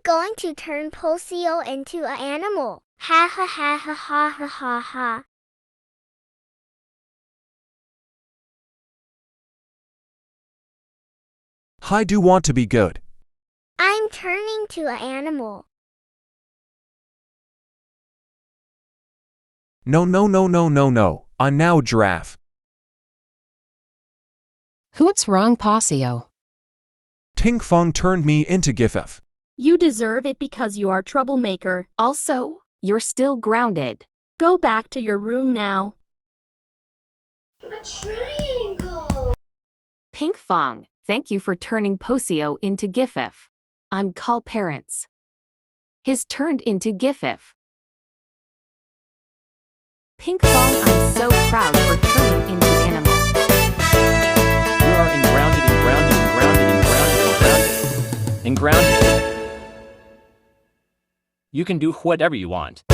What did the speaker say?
going to turn Pocyo into an animal. Ha ha ha ha ha ha ha ha. I do want to be good. I'm turning to an animal. No no no no no no, I'm now giraffe. What's wrong, Pocyo? Pinkfong turned me into giff. You deserve it because you are troublemaker. Also, you're still grounded. Go back to your room now. A triangle. Pinkfong, thank you for turning Pocyo into giff. I'm call parents. His turned into giff. Pinkfong, I'm so proud for turning into animal. You are ungrounded, ungrounded, ungrounded, ungrounded, ungrounded. Ungrounded. You can do whatever you want.